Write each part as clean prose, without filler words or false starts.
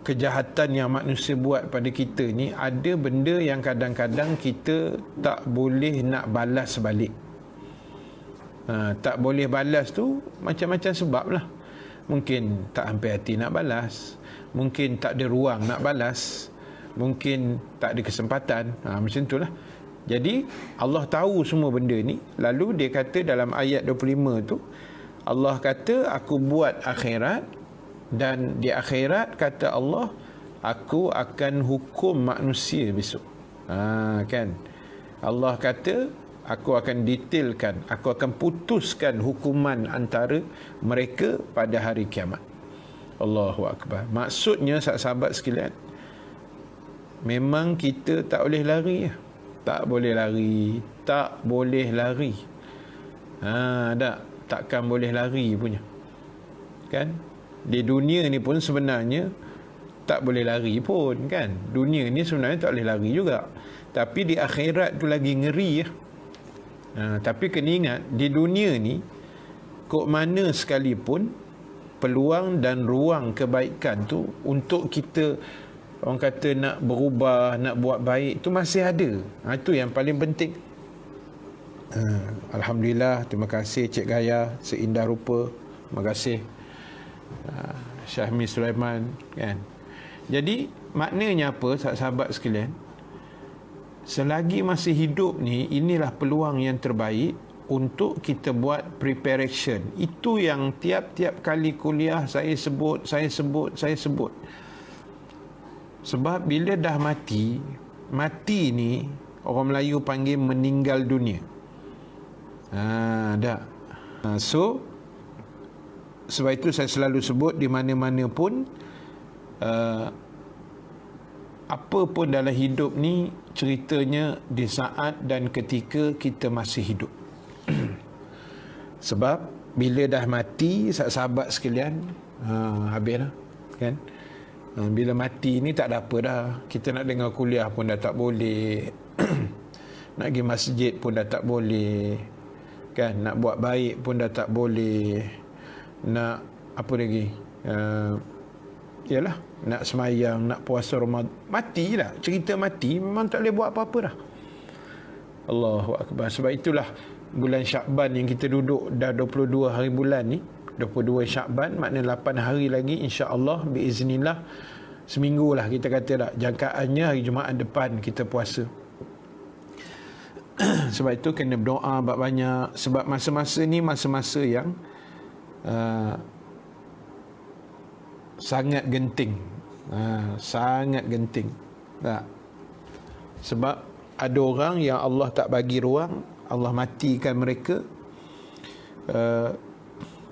kejahatan yang manusia buat pada kita ni, ada benda yang kadang-kadang kita tak boleh nak balas balik. Tak boleh balas tu macam-macam sebab lah. Mungkin tak sampai hati nak balas, mungkin tak ada ruang nak balas, mungkin tak ada kesempatan. Macam tu lah. Jadi Allah tahu semua benda ni. Lalu dia kata dalam ayat 25 tu, Allah kata aku buat akhirat, dan di akhirat kata Allah, aku akan hukum manusia besok. Kan, Allah kata aku akan detailkan, aku akan putuskan hukuman antara mereka pada hari kiamat. Allahu Akbar. Maksudnya sahabat sekalian, memang kita tak boleh lari. Tak boleh lari. Tak boleh lari. Takkan boleh lari punya. Kan? Di dunia ni pun sebenarnya tak boleh lari pun, kan? Dunia ni sebenarnya tak boleh lari juga. Tapi di akhirat tu lagi ngeri ya. Tapi kena ingat, di dunia ni kok mana sekalipun peluang dan ruang kebaikan tu untuk kita, orang kata, nak berubah, nak buat baik tu masih ada. Itu yang paling penting. Alhamdulillah, terima kasih Cik Gaya, seindah rupa. Terima kasih Syahmi Sulaiman, kan. Jadi maknanya apa sahabat sekalian? Selagi masih hidup ni, inilah peluang yang terbaik untuk kita buat preparation. Itu yang tiap-tiap kali kuliah saya sebut. Sebab bila dah mati ni orang Melayu panggil meninggal dunia. So sebab itu saya selalu sebut di mana-mana pun, apa pun dalam hidup ni ceritanya di saat dan ketika kita masih hidup. Sebab bila dah mati, sahabat sekalian, habis lah, kan. Bila mati ni tak ada apa dah. Kita nak dengar kuliah pun dah tak boleh. Nak pergi masjid pun dah tak boleh, kan. Nak buat baik pun dah tak boleh. Nak apa lagi, yalah, nak semayang, nak puasa Ramadan, mati lah. Cerita mati memang tak boleh buat apa-apa dah. Allahu Akbar. Sebab itulah bulan Syakban yang kita duduk dah 22 hari bulan ni, 22 Syakban, maknanya 8 hari lagi, insya-Allah, biiznillah, seminggu lah kita kata dah. Jangkaannya hari Jumaat depan kita puasa. Sebab itu kena berdoa banyak. Sebab masa-masa ni masa-masa yang sangat genting. Sangat genting. Tak? Sebab ada orang yang Allah tak bagi ruang, Allah matikan mereka,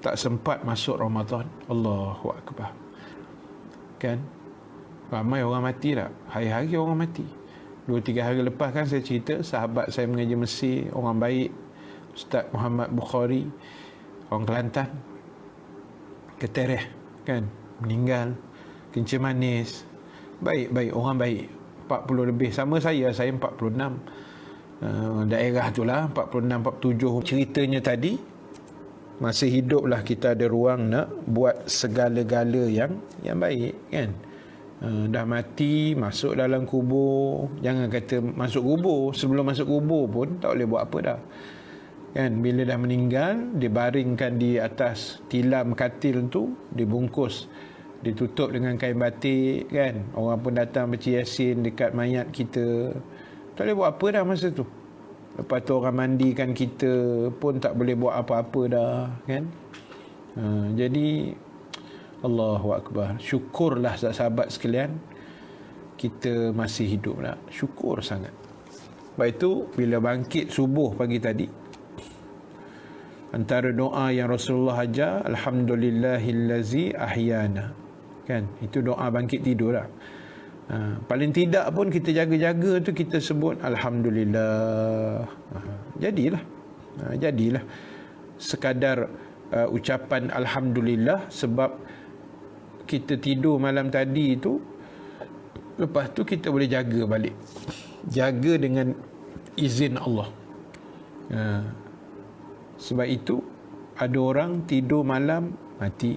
tak sempat masuk Ramadan. Allahu Akbar. Kan? Ramai orang mati tak? Hari-hari orang mati. 2-3 hari lepas kan saya cerita, sahabat saya mengaji Mesir, orang baik, Ustaz Muhammad Bukhari, orang Kelantan, Ketereh, kan, meninggal. Kencing manis, baik, orang baik, 40 lebih, sama saya 46. Daerah tu lah 46, 47. Ceritanya tadi, masih hiduplah kita ada ruang nak buat segala-gala yang baik, kan. Dah mati, masuk dalam kubur. Jangan kata masuk kubur, sebelum masuk kubur pun tak boleh buat apa dah, kan. Bila dah meninggal, dibaringkan di atas tilam katil tu, dibungkus, ditutup dengan kain batik, kan. Orang pun datang baca Yasin dekat mayat kita, tak boleh buat apa dah masa tu. Lepas tu orang mandikan kita pun tak boleh buat apa-apa dah, kan. Jadi Allahu Akbar. Syukurlah sahabat sekalian, kita masih hidup lah. Syukur sangat. Sebab itu bila bangkit subuh pagi tadi, antara doa yang Rasulullah ajar, alhamdulillahillazi ahyana, kan. Itu doa bangkit tidur lah. Paling tidak pun kita jaga-jaga tu, kita sebut alhamdulillah. Jadilah sekadar ucapan alhamdulillah. Sebab kita tidur malam tadi tu, lepas tu kita boleh jaga balik, jaga dengan izin Allah. Sebab itu ada orang tidur malam mati,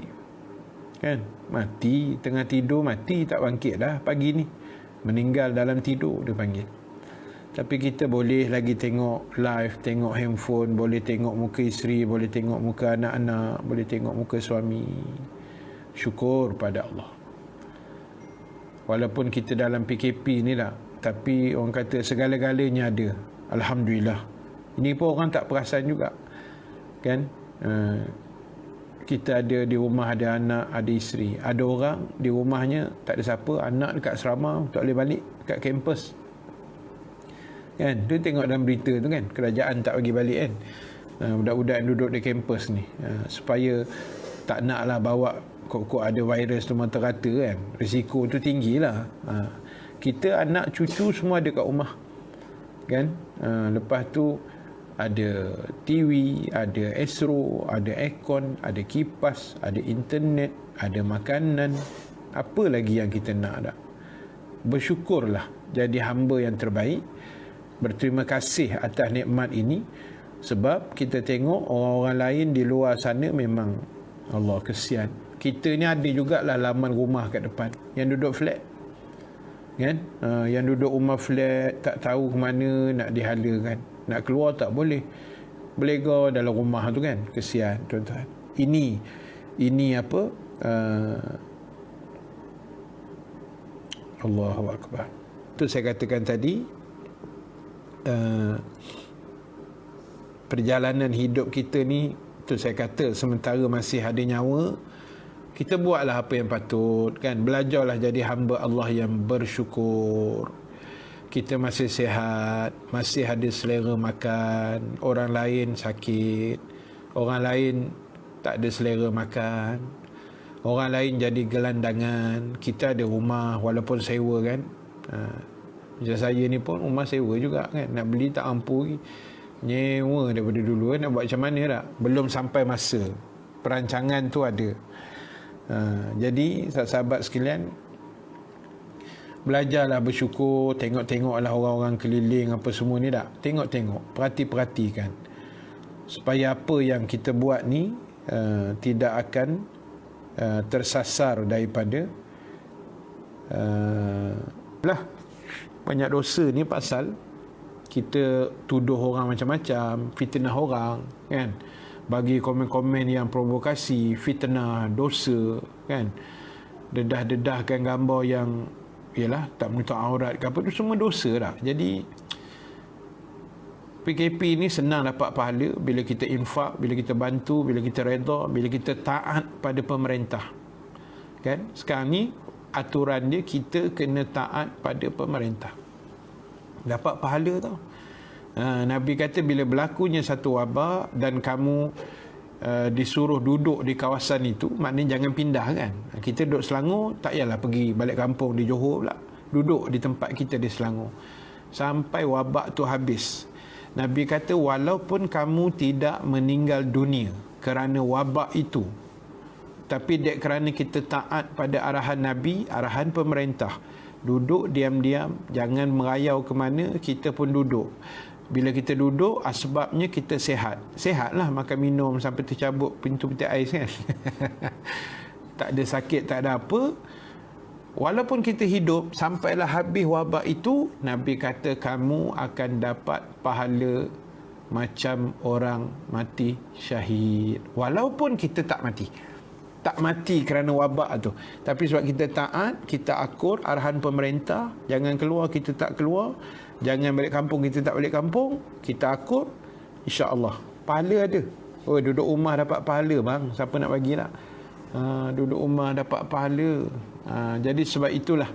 kan? Mati tengah tidur, mati tak bangkit dah pagi ni, meninggal dalam tidur dia panggil. Tapi kita boleh lagi tengok live, tengok handphone, boleh tengok muka isteri, boleh tengok muka anak-anak, boleh tengok muka suami. Syukur pada Allah. Walaupun kita dalam PKP ni lah, tapi orang kata segala-galanya ada. Alhamdulillah. Ini pun orang tak perasan juga, kan? Kita ada di rumah, ada anak, ada isteri. Ada orang di rumahnya tak ada siapa, anak dekat asrama, tak boleh balik kat kampus, kan? Tu tengok dalam berita tu kan, kerajaan tak bagi balik kan, budak-budak yang duduk di kampus ni, supaya tak naklah bawa kok ada virus tu mata-rata kan. Risiko tu tinggilah. Kita anak cucu semua ada kat rumah, kan? Lepas tu ada TV, ada Astro, ada aircon, ada kipas, ada internet, ada makanan. Apa lagi yang kita nak tak? Bersyukurlah, jadi hamba yang terbaik. Berterima kasih atas nikmat ini. Sebab kita tengok orang-orang lain di luar sana memang Allah kesian. Kita ni ada jugalah laman rumah kat depan yang duduk flat, kan? Yang duduk rumah flat tak tahu ke mana nak dihala, kan? Nak keluar tak boleh, belega dalam rumah tu, kan? Kesian tuan-tuan. Ini apa, Allahu Akbar. Tu saya katakan tadi, perjalanan hidup kita ni, tu saya kata sementara masih ada nyawa, kita buatlah apa yang patut, kan? Belajarlah jadi hamba Allah yang bersyukur. Kita masih sihat, masih ada selera makan. Orang lain sakit, orang lain tak ada selera makan, orang lain jadi gelandangan. Kita ada rumah walaupun sewa, kan? Macam saya ni pun rumah sewa juga, kan? Nak beli tak mampu lagi, nyewa daripada dulu, kan? Nak buat macam mana tak? Belum sampai masa, perancangan tu ada. Jadi sahabat sekalian, belajarlah bersyukur. Tengok-tengoklah orang-orang keliling apa semua ni tak? Tengok-tengok, perhatikan, supaya apa yang kita buat ni tidak akan tersasar daripada banyak dosa ni pasal kita tuduh orang macam-macam, fitnah orang, kan? Bagi komen-komen yang provokasi, fitnah, dosa, kan? Dedah-dedahkan gambar yang ialah tak menutup aurat ke apa, tu semua dosa tak? Jadi PKP ni senang dapat pahala bila kita infak, bila kita bantu, bila kita redha, bila kita taat pada pemerintah, kan? Sekarang ni aturan dia kita kena taat pada pemerintah, dapat pahala tau. Nabi kata bila berlakunya satu wabak dan kamu disuruh duduk di kawasan itu, maknanya jangan pindah, kan? Kita duduk Selangor, tak payahlah pergi balik kampung di Johor pula, duduk di tempat kita di Selangor sampai wabak tu habis. Nabi kata walaupun kamu tidak meninggal dunia kerana wabak itu, tapi dek kerana kita taat pada arahan Nabi, arahan pemerintah, duduk diam-diam, jangan merayau ke mana, kita pun duduk. Bila kita duduk, asbabnya kita sihat. Sihatlah, makan minum sampai tercabut pintu peti ais, kan? Tak ada sakit, tak ada apa. Walaupun kita hidup, sampailah habis wabak itu, Nabi kata kamu akan dapat pahala macam orang mati syahid. Walaupun kita tak mati. Tak mati kerana wabak tu, tapi sebab kita taat, kita akur arahan pemerintah, jangan keluar, kita tak keluar, jangan balik kampung, kita tak balik kampung, kita akur, insya-Allah pahala ada. Oh, duduk rumah dapat pahala, bang, siapa nak bagi tak? Duduk rumah dapat pahala. Jadi sebab itulah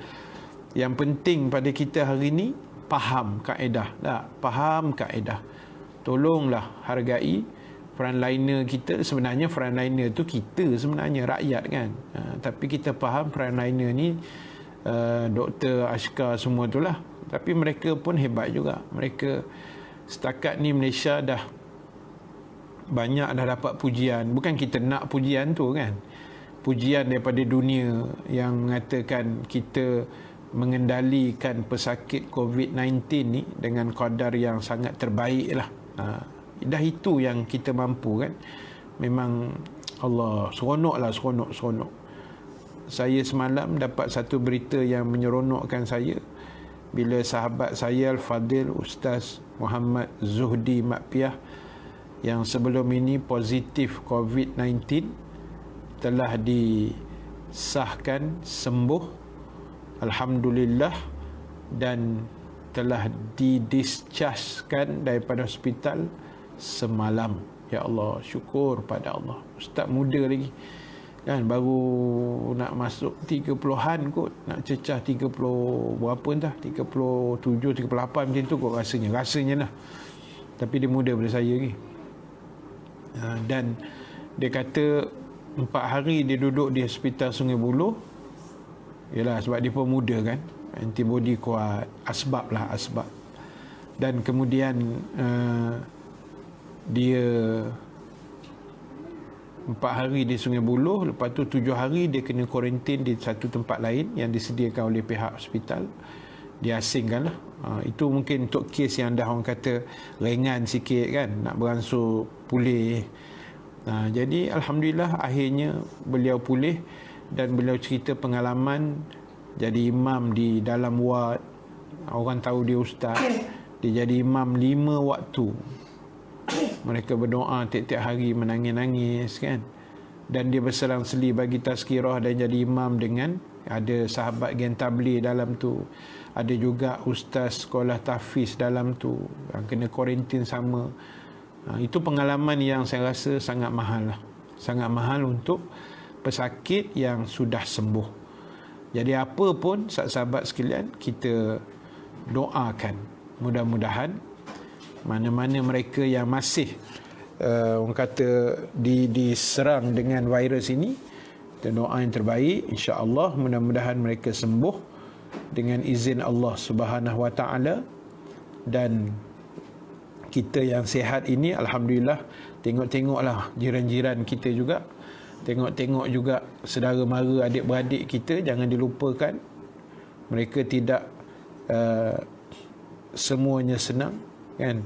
yang penting pada kita hari ni, faham kaedah, tak? Faham kaedah. Tolonglah hargai frontliner kita. Sebenarnya frontliner tu kita sebenarnya, rakyat, kan? Tapi kita faham frontliner ni doktor, askar semua tu lah. Tapi mereka pun hebat juga. Mereka setakat ni Malaysia dah banyak dah dapat pujian. Bukan kita nak pujian tu, kan? Pujian daripada dunia yang mengatakan kita mengendalikan pesakit COVID-19 ni dengan kadar yang sangat terbaik lah. Dah itu yang kita mampu, kan? Memang Allah seronok lah, seronok. saya semalam dapat satu berita yang menyeronokkan saya bila sahabat saya Al-Fadil Ustaz Muhammad Zuhdi Makpiah yang sebelum ini positif COVID-19 telah disahkan sembuh alhamdulillah dan telah didischargekan daripada hospital semalam. Ya Allah, syukur pada Allah. Ustaz muda lagi kan, baru nak masuk 30-an kot, nak cecah 30 berapa entah, 37, 38 macam tu kot rasanya lah. Tapi dia muda daripada saya lagi. Dan dia kata 4 hari dia duduk di hospital Sungai Buloh. Yalah, sebab dia pun muda kan, antibody kuat, asbab. Dan kemudian dia 4 hari di Sungai Buloh, lepas tu 7 hari dia kena kuarantin di satu tempat lain yang disediakan oleh pihak hospital. Dia asingkan lah. Itu mungkin untuk kes yang dah orang kata ringan sikit kan, nak beransur pulih. Jadi alhamdulillah akhirnya beliau pulih dan beliau cerita pengalaman jadi imam di dalam ward. Orang tahu dia ustaz, dia jadi imam 5 waktu. Mereka berdoa tiap-tiap hari, menangis-nangis kan. Dan dia berserang seli bagi tazkirah dan jadi imam dengan ada sahabat geng tabligh dalam tu. Ada juga ustaz sekolah tahfiz dalam tu yang kena kuarantin sama. Itu pengalaman yang saya rasa sangat mahal lah. Sangat mahal untuk pesakit yang sudah sembuh. Jadi apa pun sahabat-sahabat sekalian, kita doakan mudah-mudahan mana-mana mereka yang masih orang kata diserang dengan virus ini, kita doa yang terbaik, insya-Allah mudah-mudahan mereka sembuh dengan izin Allah Subhanahu Wa Taala. Dan kita yang sihat ini alhamdulillah, tengok-tengoklah jiran-jiran kita juga, tengok-tengok juga saudara mara adik-beradik kita, jangan dilupakan mereka tidak semuanya senang kan.